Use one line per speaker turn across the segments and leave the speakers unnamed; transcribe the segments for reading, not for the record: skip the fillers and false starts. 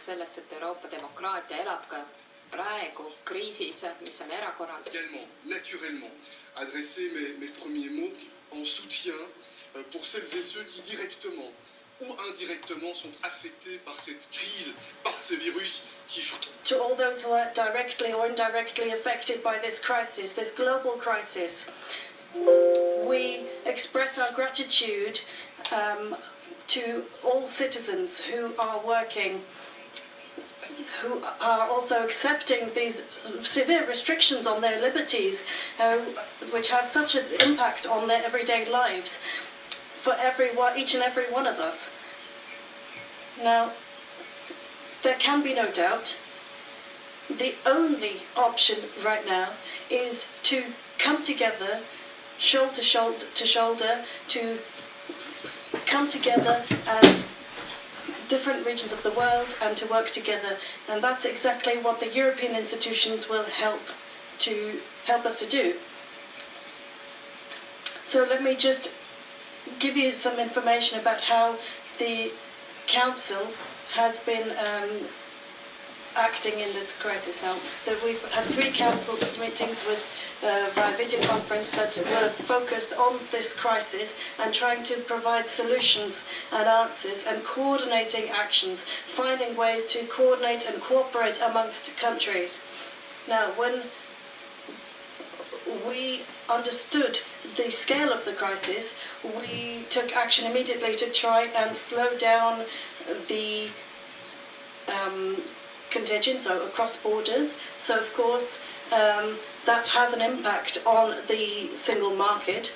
näiteks sellest, et Euroopa demokraatia elab ka praegu kriisis, mis on erakorraline.
Naturellement, adresser mes premiers mots en soutien pour celles et ceux qui directement ou indirectement sont affectés par cette crise, par ce virus qui...
To all those who are directly or indirectly affected by this crisis, this global crisis, we express our gratitude to all citizens who are working, who are also accepting these severe restrictions on their liberties, which have such an impact on their everyday lives for each and every one of us. Now, there can be no doubt, the only option right now is to come together, shoulder to shoulder, to come together as different regions of the world and to work together. And that's exactly what the European institutions will help us to do. So let me just give you some information about how the Council has been acting in this crisis now. We've had 3 council meetings via video conference that were focused on this crisis and trying to provide solutions and answers and coordinating actions, finding ways to coordinate and cooperate amongst countries. Now, when we understood the scale of the crisis, we took action immediately to try and slow down the contagion, so across borders. So of course that has an impact on the single market.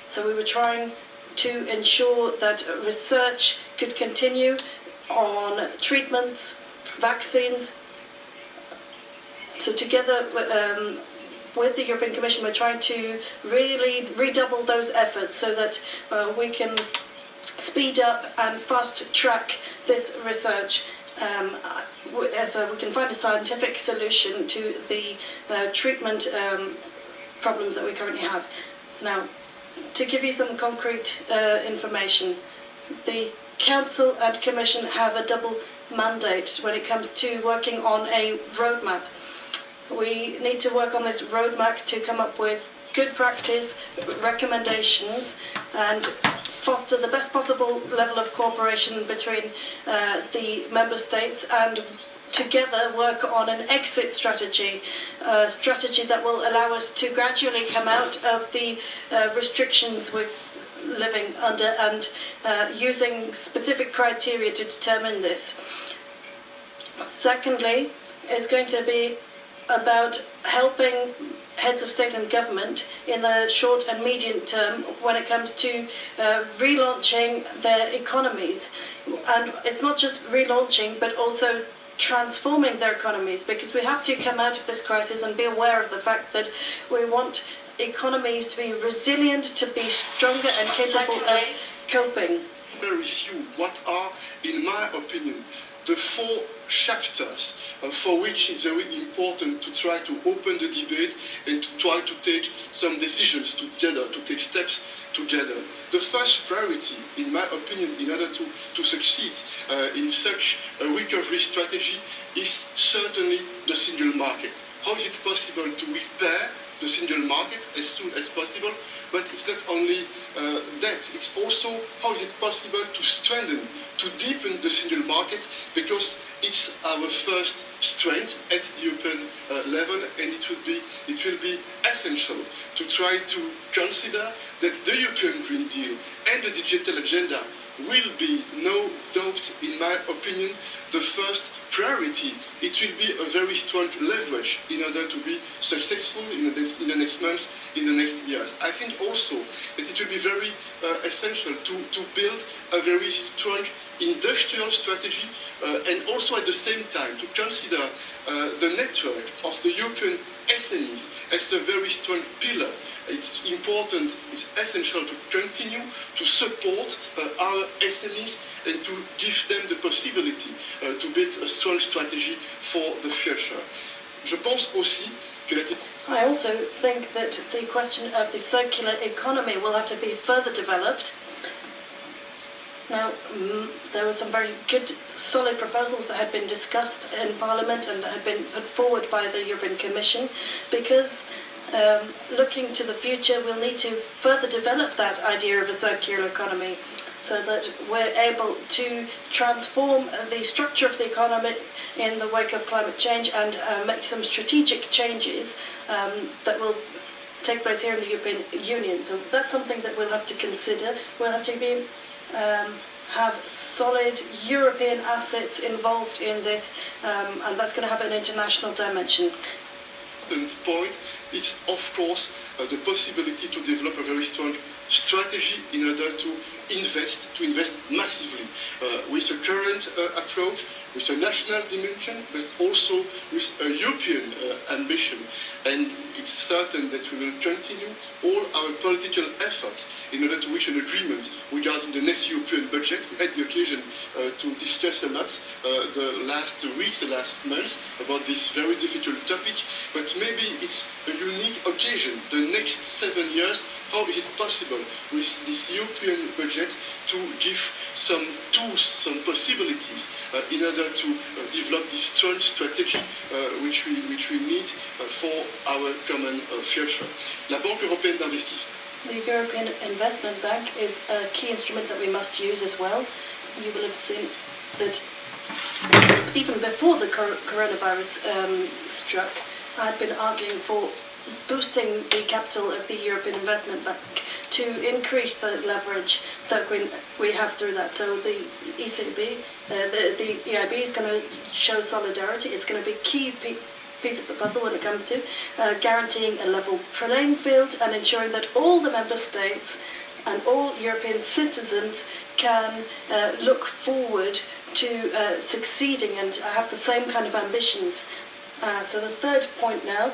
So we were trying to ensure that research could continue on treatments, vaccines. So together with the European Commission, we're trying to really redouble those efforts so that we can speed up and fast track this research so we can find a scientific solution to the treatment problems that we currently have. Now, to give you some concrete information, the Council and Commission have a double mandate when it comes to working on a roadmap. We need to work on this roadmap to come up with good practice, recommendations, and foster the best possible level of cooperation between the member states, and together work on an exit strategy, a strategy that will allow us to gradually come out of the restrictions we're living under, and using specific criteria to determine this. Secondly, is going to be about helping heads of state and government in the short and medium term when it comes to relaunching their economies. And it's not just relaunching, but also transforming their economies, because we have to come out of this crisis and be aware of the fact that we want economies to be resilient, to be stronger and capable of coping.
What are, in my opinion, the 4 chapters for which it's very important to try to open the debate and to try to take some decisions together, to take steps together. The first priority, in my opinion, in order to succeed in such a recovery strategy is certainly the single market. How is it possible to repair the single market as soon as possible? But it's not only that, it's also how is it possible to strengthen, to deepen the single market, because it's our first strength at the European level, and it will be essential to try to consider that the European Green Deal and the digital agenda will be, no doubt, in my opinion, the first priority. It will be a very strong leverage in order to be successful in the next months, in the next years. I think also that it will be very essential to build a very strong industrial strategy, and also at the same time to consider the network of the European SMEs as a very strong pillar. It's important, it's essential to continue to support our SMEs and to give them the possibility to build a strong strategy for the future. Je pense aussi que la...
I also think that the question of the circular economy will have to be further developed. Now, there were some very good, solid proposals that had been discussed in Parliament and that had been put forward by the European Commission, because looking to the future, we'll need to further develop that idea of a circular economy so that we're able to transform the structure of the economy in the wake of climate change and make some strategic changes that will take place here in the European Union. So that's something that we'll have to consider. We'll have to have solid European assets involved in this, and that's going to have an international dimension.
And point is, of course, the possibility to develop a very strong strategy in order to invest massively with a current approach, with a national dimension, but also with a European ambition. And it's certain that we will continue all our political efforts in order to reach an agreement regarding the next European budget. We had the occasion to discuss a lot the last weeks, the last months about this very difficult topic, but maybe it's a unique occasion. The next 7 years, how is it possible with this European budget to give some tools, some possibilities in order to develop this strong strategy which we need for our common future. La Banque Européenne d'Investissement.
The European Investment Bank is a key instrument that we must use as well. You will have seen that even before the coronavirus struck, I've been arguing for boosting the capital of the European Investment Bank to increase the leverage that we have through that. So the ECB, the EIB is going to show solidarity. It's going to be a key piece of the puzzle when it comes to guaranteeing a level playing field and ensuring that all the member states and all European citizens can look forward to succeeding and have the same kind of ambitions. So the third point now,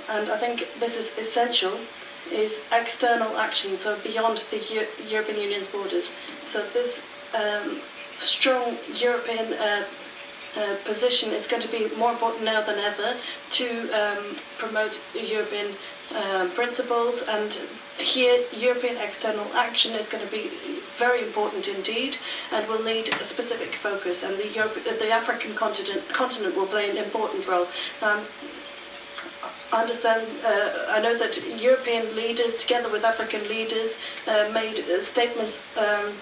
and I think this is essential, is external action, so beyond the European Union's borders. So this strong European position is going to be more important now than ever to promote European principles, and here European external action is going to be very important indeed and will need a specific focus, and the African continent will play an important role. I know that European leaders, together with African leaders, made statements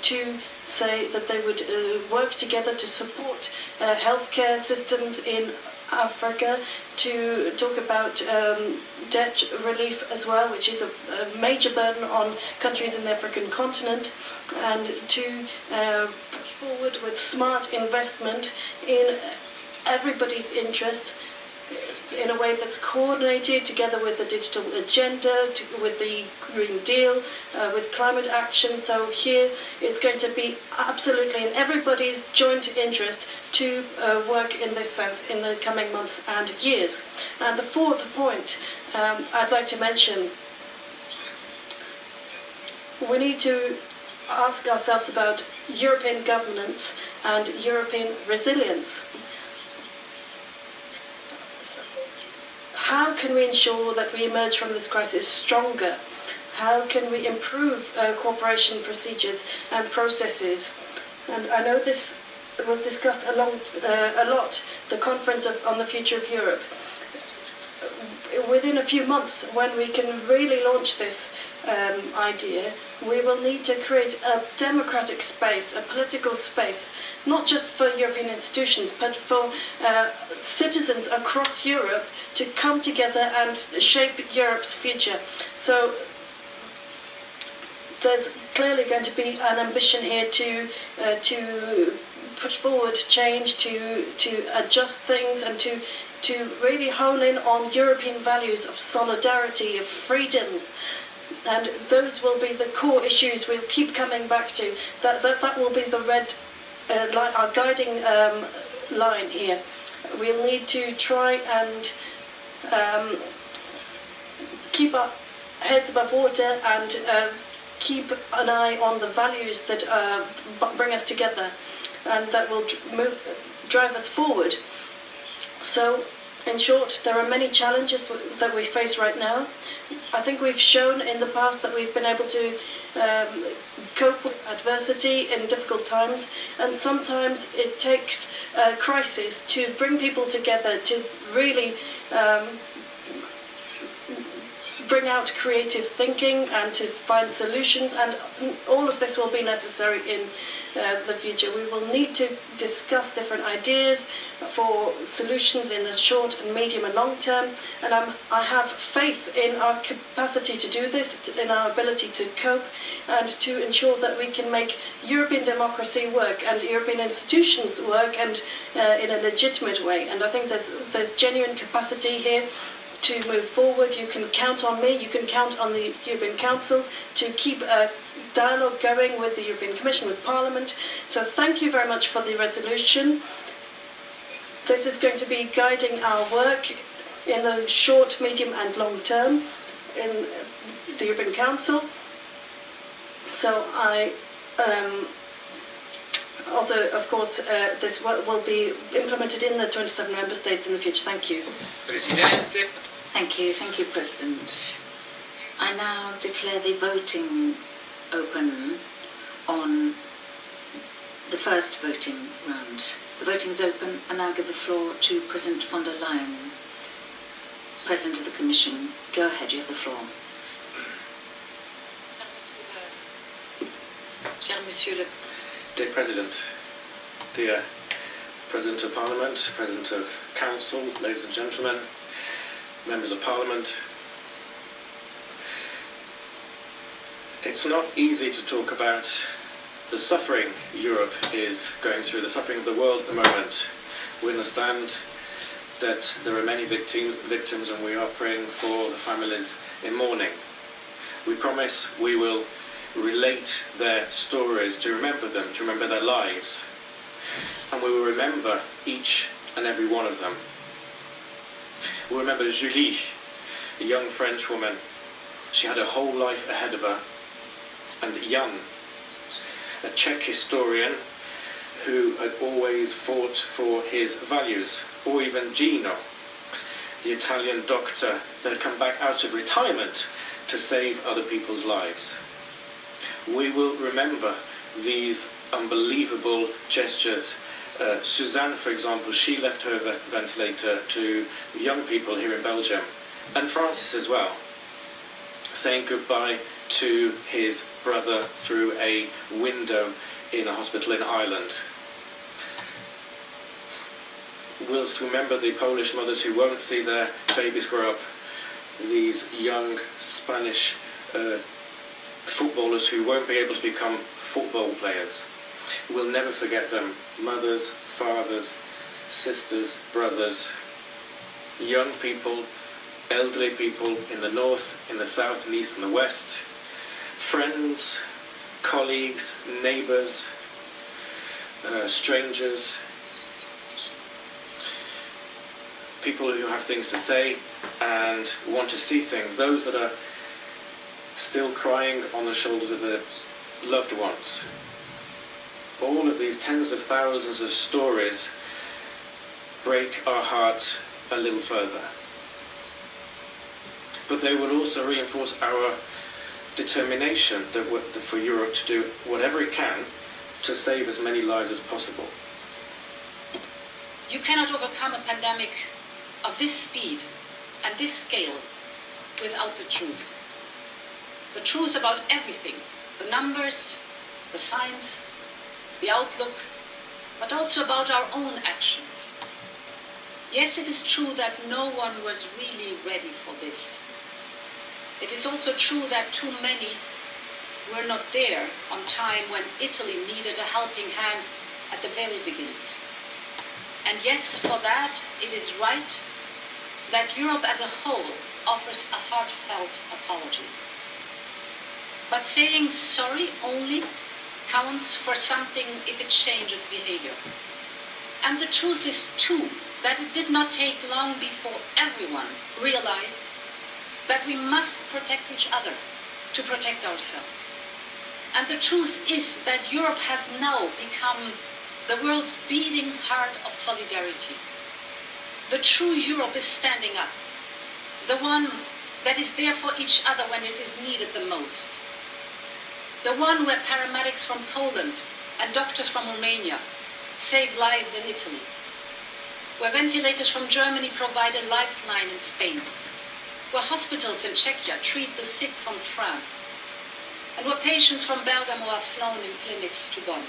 to say that they would work together to support healthcare systems in Africa, to talk about debt relief as well, which is a major burden on countries in the African continent, and to push forward with smart investment in everybody's interest, in a way that's coordinated together with the digital agenda, with the Green Deal, with climate action. So here it's going to be absolutely in everybody's joint interest to work in this sense in the coming months and years. And the fourth point I'd like to mention, we need to ask ourselves about European governance and European resilience. How can we ensure that we emerge from this crisis stronger? How can we improve cooperation procedures and processes? And I know this was discussed a lot, the conference on the future of Europe. Within a few months, when we can really launch this idea, we will need to create a democratic space, a political space, not just for European institutions, but for citizens across Europe to come together and shape Europe's future. So there's clearly going to be an ambition here to push forward change, to adjust things, and to really hone in on European values of solidarity, of freedom. And those will be the core issues we'll keep coming back to. That will be the red line, our guiding line here. We'll need to try and keep our heads above water and keep an eye on the values that bring us together and that will drive us forward. So, in short, there are many challenges that we face right now. I think we've shown in the past that we've been able to cope with adversity in difficult times, and sometimes it takes a crisis to bring people together to really bring out creative thinking and to find solutions, and all of this will be necessary in the future. We will need to discuss different ideas for solutions in the short and medium and long term, and I have faith in our capacity to do this, in our ability to cope and to ensure that we can make European democracy work and European institutions work, and in a legitimate way. And I think there's genuine capacity here to move forward. You can count on me, you can count on the European Council to keep a dialogue going with the European Commission, with Parliament. So thank you very much for the resolution. This is going to be guiding our work in the short, medium and long term in the European Council. So I also, of course, this will be implemented in the 27 member states in the future. Thank you.
Presidente.
Thank you, President. I now declare the voting open on the first voting round. The voting is open. I now give the floor to President von der Leyen, President of the Commission. Go ahead, you have the floor.
Dear President, dear President of Parliament, President of Council, ladies and gentlemen, members of Parliament, it's not easy to talk about the suffering Europe is going through, the suffering of the world at the moment. We understand that there are many victims, and we are praying for the families in mourning. We promise we will relate their stories, to remember them, to remember their lives, and we will remember each and every one of them. We'll remember Julie, a young French woman. She had her whole life ahead of her. And Jan, a Czech historian who had always fought for his values. Or even Gino, the Italian doctor that had come back out of retirement to save other people's lives. We will remember these unbelievable gestures. Suzanne, for example, she left her ventilator to young people here in Belgium, and Francis as well, saying goodbye to his brother through a window in a hospital in Ireland. We'll remember the Polish mothers who won't see their babies grow up, these young Spanish footballers who won't be able to become football players. We'll never forget them. Mothers, fathers, sisters, brothers, young people, elderly people in the north, in the south and east and the west, friends, colleagues, neighbours, strangers, people who have things to say and want to see things, those that are still crying on the shoulders of their loved ones. All of these tens of thousands of stories break our heart a little further. But they will also reinforce our determination for Europe to do whatever it can to save as many lives as possible.
You cannot overcome a pandemic of this speed and this scale without the truth. The truth about everything, the numbers, the science, the outlook, but also about our own actions. Yes, it is true that no one was really ready for this. It is also true that too many were not there on time when Italy needed a helping hand at the very beginning. And yes, for that, it is right that Europe as a whole offers a heartfelt apology. But saying sorry only counts for something if it changes behavior. And the truth is too that it did not take long before everyone realized that we must protect each other to protect ourselves. And the truth is that Europe has now become the world's beating heart of solidarity. The true Europe is standing up, the one that is there for each other when it is needed the most. The one where paramedics from Poland and doctors from Romania save lives in Italy. Where ventilators from Germany provide a lifeline in Spain. Where hospitals in Czechia treat the sick from France. And where patients from Bergamo are flown in clinics to Bonn.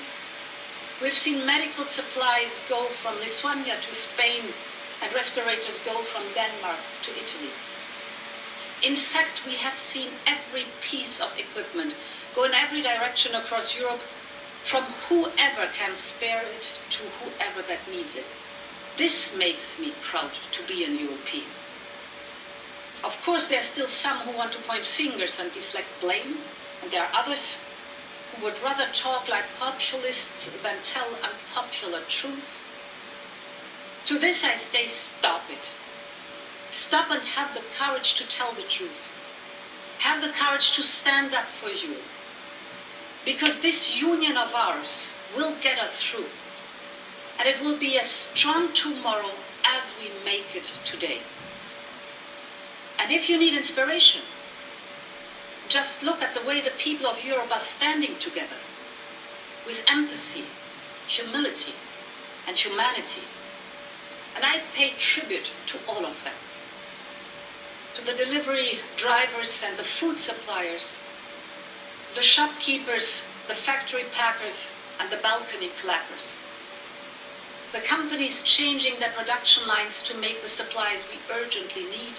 We've seen medical supplies go from Lithuania to Spain and respirators go from Denmark to Italy. In fact, we have seen every piece of equipment go in every direction across Europe, from whoever can spare it to whoever that needs it. This makes me proud to be an European. Of course, there are still some who want to point fingers and deflect blame, and there are others who would rather talk like populists than tell unpopular truths. To this I say, stop it. Stop and have the courage to tell the truth. Have the courage to stand up for you. Because this union of ours will get us through. And it will be as strong tomorrow as we make it today. And if you need inspiration, just look at the way the people of Europe are standing together, with empathy, humility, and humanity. And I pay tribute to all of them. To the delivery drivers and the food suppliers, the shopkeepers, the factory packers, and the balcony clappers. The companies changing their production lines to make the supplies we urgently need.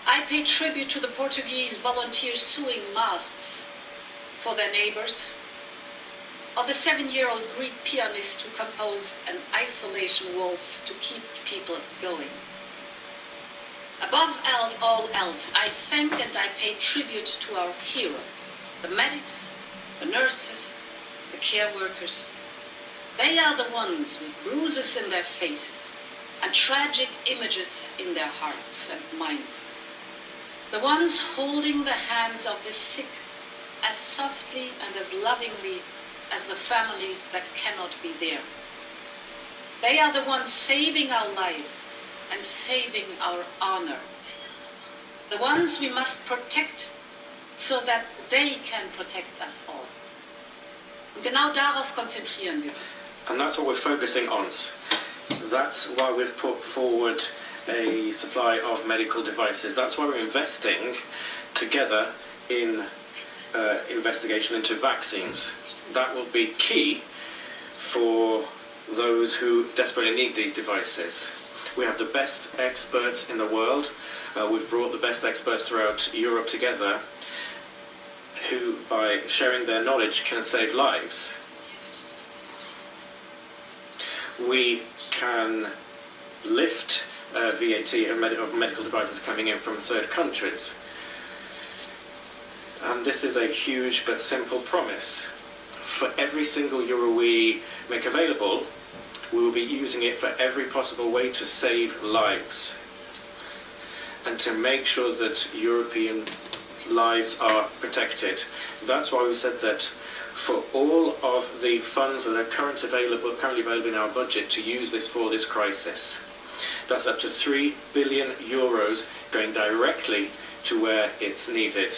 I pay tribute to the Portuguese volunteers sewing masks for their neighbors, or the 7-year-old Greek pianist who composed an isolation waltz to keep people going. Above all else, I thank and I pay tribute to our heroes, the medics, the nurses, the care workers. They are the ones with bruises in their faces and tragic images in their hearts and minds. The ones holding the hands of the sick as softly and as lovingly as the families that cannot be there. They are the ones saving our lives and saving our honor. The ones we must protect so that they can protect us all. Und genau darauf konzentrieren wir.
And that's what we're focusing on. That's why we've put forward a supply of medical devices. That's why we're investing together in investigation into vaccines. That will be key for those who desperately need these devices. We have the best experts in the world. We've brought the best experts throughout Europe together who, by sharing their knowledge, can save lives. We can lift VAT of medical devices coming in from third countries. And this is a huge but simple promise. For every single euro we make available, we will be using it for every possible way to save lives and to make sure that European lives are protected. That's why we said that for all of the funds that are currently available in our budget to use this for this crisis. That's up to 3 billion euros going directly to where it's needed.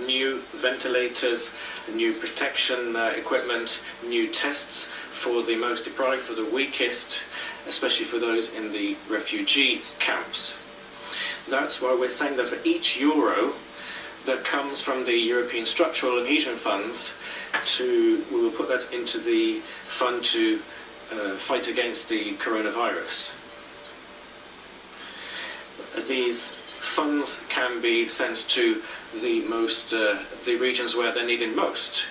New ventilators, new protection equipment, new tests for the most deprived, for the weakest, especially for those in the refugee camps. That's why we're saying that for each euro that comes from the European Structural and Cohesion Funds, we will put that into the fund to fight against the coronavirus. These funds can be sent to the regions where they're needed most.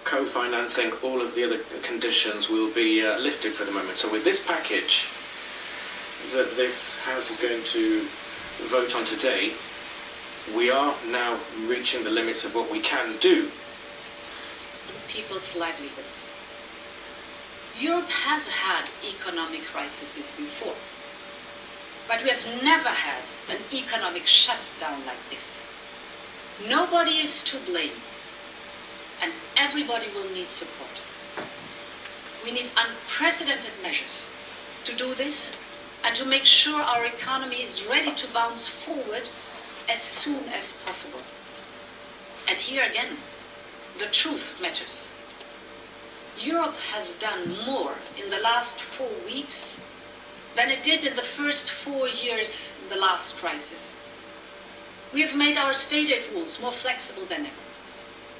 Co-financing, all of the other conditions will be lifted for the moment. So with this package that this House is going to vote on today, we are now reaching the limits of what we can do.
People's livelihoods. Europe has had economic crises before, but we have never had an economic shutdown like this. Nobody is to blame, and everybody will need support. We need unprecedented measures to do this and to make sure our economy is ready to bounce forward as soon as possible. And here again, the truth matters. Europe has done more in the last 4 weeks than it did in the first 4 years in the last crisis. We have made our state aid rules more flexible than ever.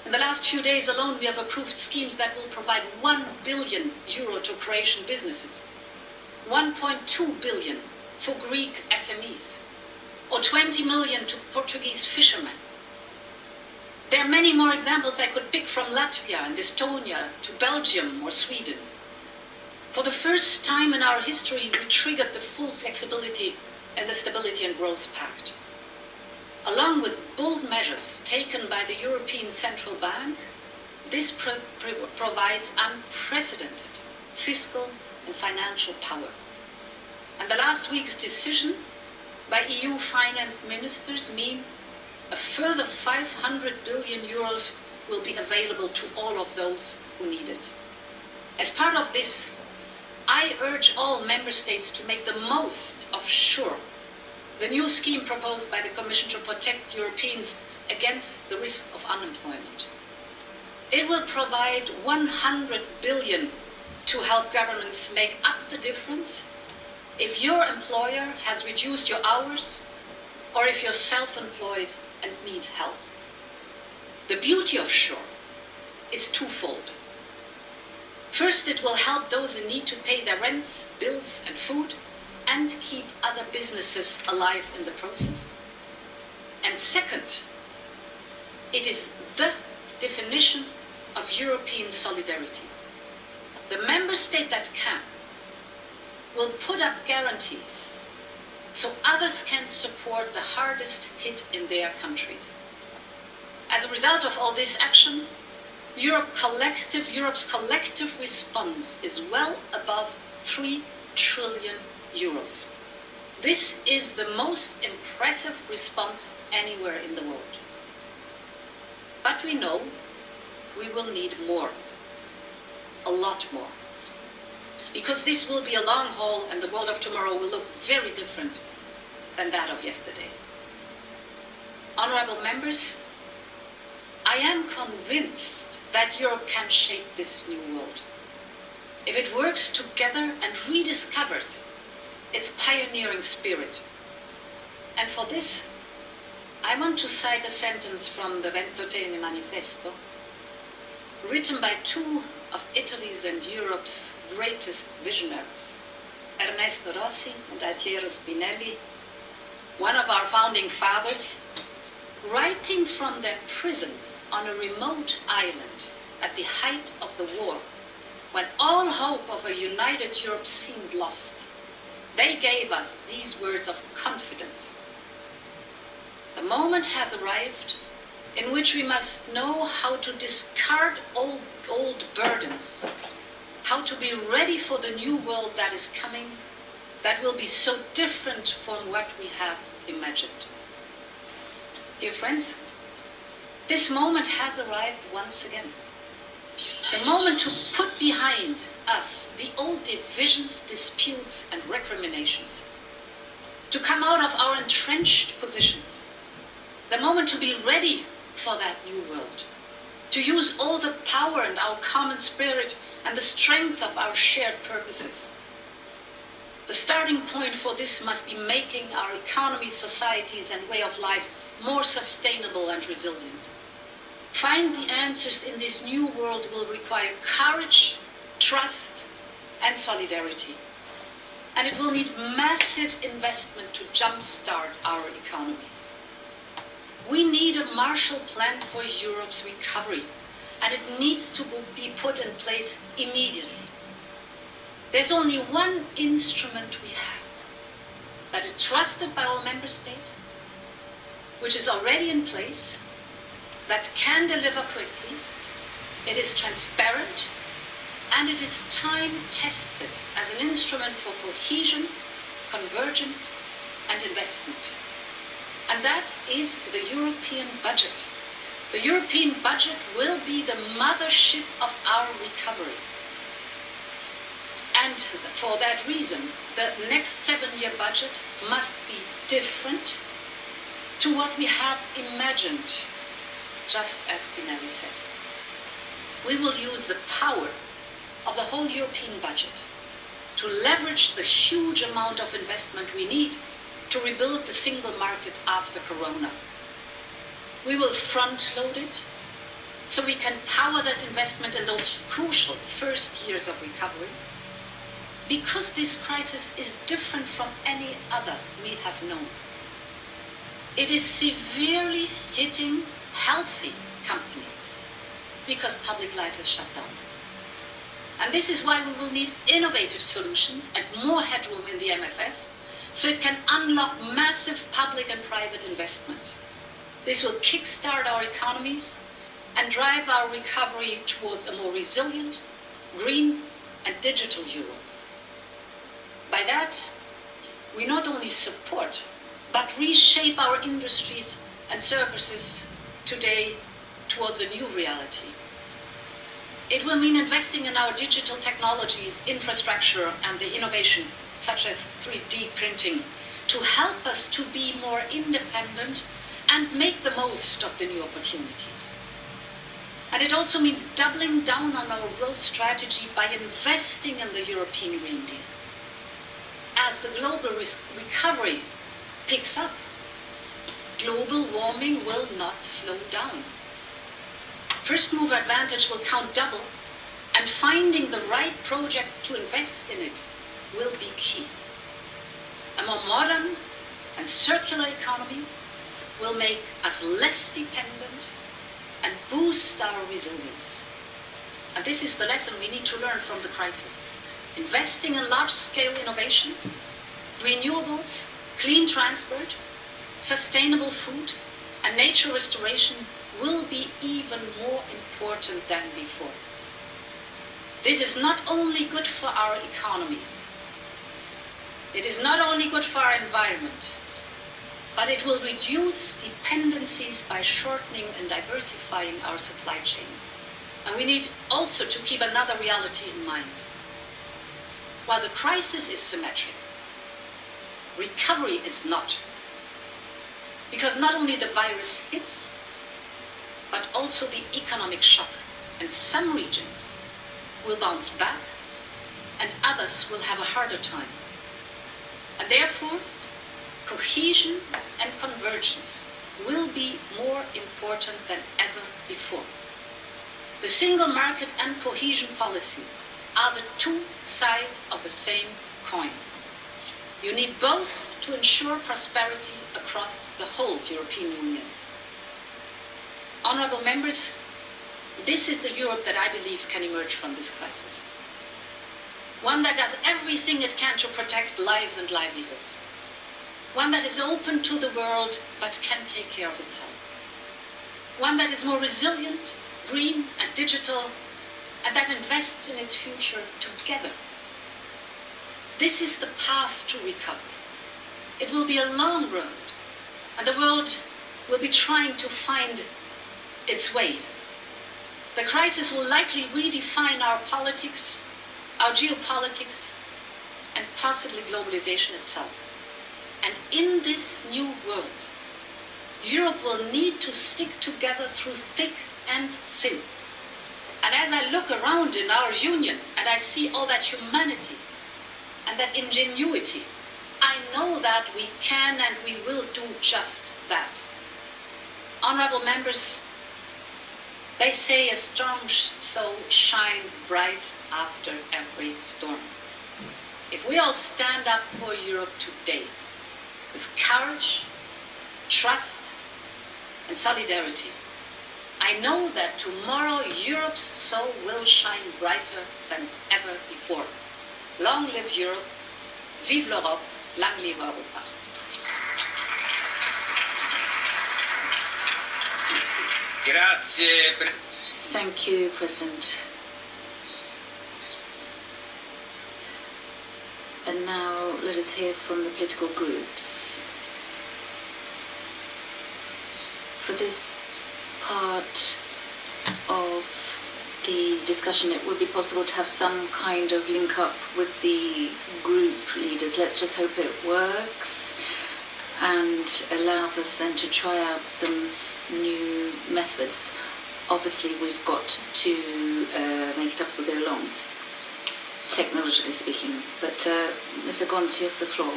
In the last few days alone, we have approved schemes that will provide 1 billion euro to Croatian businesses, 1.2 billion for Greek SMEs, or 20 million to Portuguese fishermen. There are many more examples I could pick from Latvia and Estonia to Belgium or Sweden. For the first time in our history, we triggered the full flexibility in the Stability and Growth Pact. Along with bold measures taken by the European Central Bank, this provides unprecedented fiscal and financial power. And the last week's decision by EU finance ministers mean a further 500 billion euros will be available to all of those who need it. As part of this, I urge all member states to make the most of SURE, the new scheme proposed by the Commission to protect Europeans against the risk of unemployment. It will provide 100 billion to help governments make up the difference if your employer has reduced your hours or if you're self-employed and need help. The beauty of SURE is twofold. First, it will help those in need to pay their rents, bills and food, and keep other businesses alive in the process. And second, it is the definition of European solidarity. The member state that can will put up guarantees so others can support the hardest hit in their countries. As a result of all this action, Europe's collective response is well above 3 trillion euros. This is the most impressive response anywhere in the world. But we know we will need more, a lot more. Because this will be a long haul and the world of tomorrow will look very different than that of yesterday. Honorable members, I am convinced that Europe can shape this new world if it works together and rediscovers its pioneering spirit. And for this, I want to cite a sentence from the Ventotene Manifesto, written by two of Italy's and Europe's greatest visionaries, Ernesto Rossi and Altiero Spinelli, one of our founding fathers, writing from their prison on a remote island at the height of the war, when all hope of a united Europe seemed lost. They gave us these words of confidence. The moment has arrived in which we must know how to discard old burdens, how to be ready for the new world that is coming, that will be so different from what we have imagined. Dear friends, this moment has arrived once again. The moment to put behind us the old divisions, disputes and recriminations, to come out of our entrenched positions, the moment to be ready for that new world, to use all the power and our common spirit and the strength of our shared purposes. The starting point for this must be making our economies, societies and way of life more sustainable and resilient. Find the answers in this new world will require courage, trust and solidarity. And it will need massive investment to jumpstart our economies. We need a Marshall Plan for Europe's recovery, and it needs to be put in place immediately. There's only one instrument we have that is trusted by all member states, which is already in place, that can deliver quickly, it is transparent, and it is time-tested as an instrument for cohesion, convergence, and investment. And that is the European budget. The European budget will be the mothership of our recovery. And for that reason, the next 7-year budget must be different to what we had imagined, just as Spinelli said. We will use the power of the whole European budget to leverage the huge amount of investment we need to rebuild the single market after Corona. We will front-load it so we can power that investment in those crucial first years of recovery, because this crisis is different from any other we have known. It is severely hitting healthy companies because public life is shut down. And this is why we will need innovative solutions and more headroom in the MFF so it can unlock massive public and private investment. This will kickstart our economies and drive our recovery towards a more resilient, green and digital Europe. By that, we not only support, but reshape our industries and services today towards a new reality. It will mean investing in our digital technologies, infrastructure, and the innovation, such as 3D printing, to help us to be more independent and make the most of the new opportunities. And it also means doubling down on our growth strategy by investing in the European Green Deal. As the global recovery picks up, global warming will not slow down. First mover advantage will count double, and finding the right projects to invest in it will be key. A more modern and circular economy will make us less dependent and boost our resilience. And this is the lesson we need to learn from the crisis. Investing in large-scale innovation, renewables, clean transport, sustainable food, and nature restoration will be even more important than before. This is not only good for our economies, it is not only good for our environment, but it will reduce dependencies by shortening and diversifying our supply chains. And we need also to keep another reality in mind. While the crisis is symmetric, recovery is not. Because not only the virus hits, but also the economic shock, and some regions will bounce back and others will have a harder time. And therefore, cohesion and convergence will be more important than ever before. The single market and cohesion policy are the two sides of the same coin. You need both to ensure prosperity across the whole European Union. Honourable members, this is the Europe that I believe can emerge from this crisis. One that does everything it can to protect lives and livelihoods. One that is open to the world but can take care of itself. One that is more resilient, green and digital, and that invests in its future together. This is the path to recovery. It will be a long road, and the world will be trying to find its way. The crisis will likely redefine our politics, our geopolitics, and possibly globalization itself. And in this new world, Europe will need to stick together through thick and thin. And as I look around in our union and I see all that humanity and that ingenuity, I know that we can and we will do just that. Honourable members, they say a strong soul shines bright after every storm. If we all stand up for Europe today with courage, trust, and solidarity, I know that tomorrow Europe's soul will shine brighter than ever before. Long live Europe, vive l'Europe, lang leve Europa.
Grazie.
Thank you, President. And now let us hear from the political groups. For this part of the discussion, it would be possible to have some kind of link up with the group leaders. Let's just hope it works. and allows us then to try out some new methods. Obviously, we've got to make it up as we go along, technologically speaking. But Mr. Gons, you have the floor.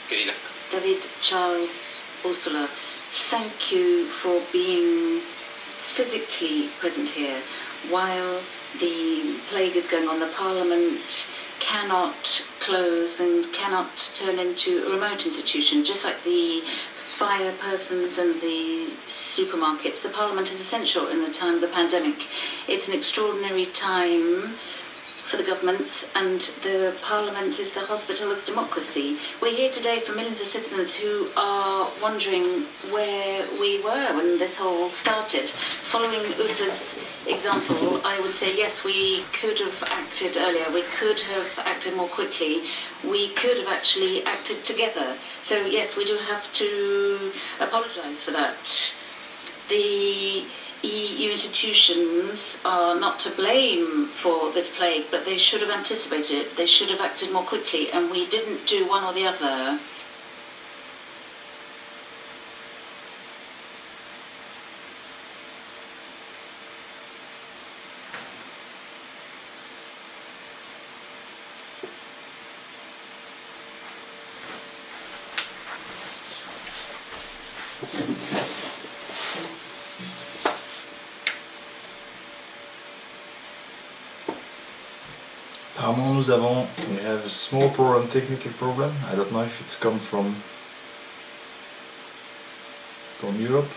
Querida.
David, Charles, Ursula, thank you for being physically present here while the plague is going on. The Parliament cannot close and cannot turn into a remote institution, just like the fire persons and the supermarkets. The Parliament is essential in the time of the pandemic. It's an extraordinary time for the governments, and the Parliament is the hospital of democracy. We're here today for millions of citizens who are wondering where we were when this whole started. Following Ursula's example, I would say yes, we could have acted earlier, we could have acted more quickly, we could have actually acted together. So yes, we do have to apologise for that. The EU institutions are not to blame for this plague, but they should have anticipated it, they should have acted more quickly, and we didn't do one or the other.
Apparemment, we have a small problem, technical problem. I don't know if it's come from Europe.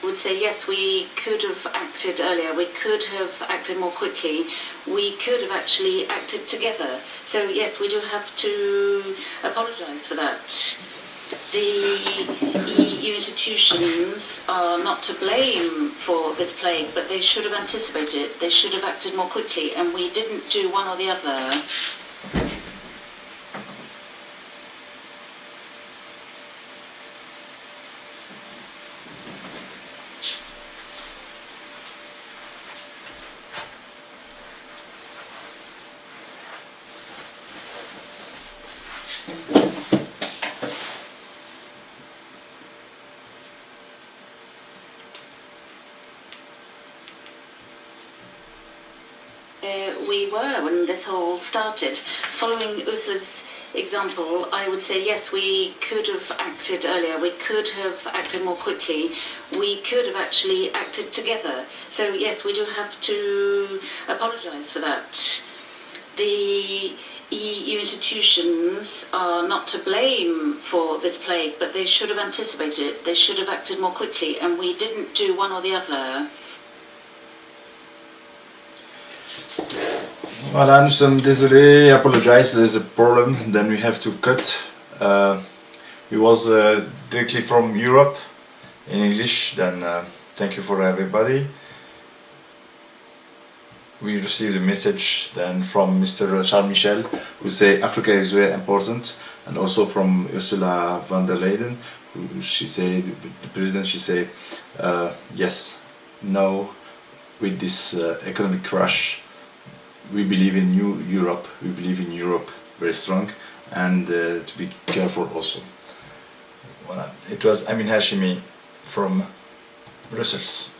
Would say yes, we could have acted earlier, we could have acted more quickly, we could have actually acted together. So yes, we do have to apologise for that. The EU institutions are not to blame for this plague, but they should have anticipated it, they should have acted more quickly, and we didn't do one or the other. We were when this whole started. Following Ursula's example, I would say yes, we could have acted earlier, we could have acted more quickly, we could have actually acted together. So yes, we do have to apologise for that. The EU institutions are not to blame for this plague, but they should have anticipated it, they should have acted more quickly, and we didn't do one or the other.
Voilà, nous sommes désolés, apologize, there's a problem, then we have to cut. It was directly from Europe in English, then thank you for everybody. We received a message then from Mr. Charles Michel, who say Africa is very important, and also from Ursula von der Leyen, who she said, the president, she said, yes, now with this economic crash, we believe in new Europe, we believe in Europe very strong, and to be careful also. Voilà. It was Amin Hashimi from Brussels.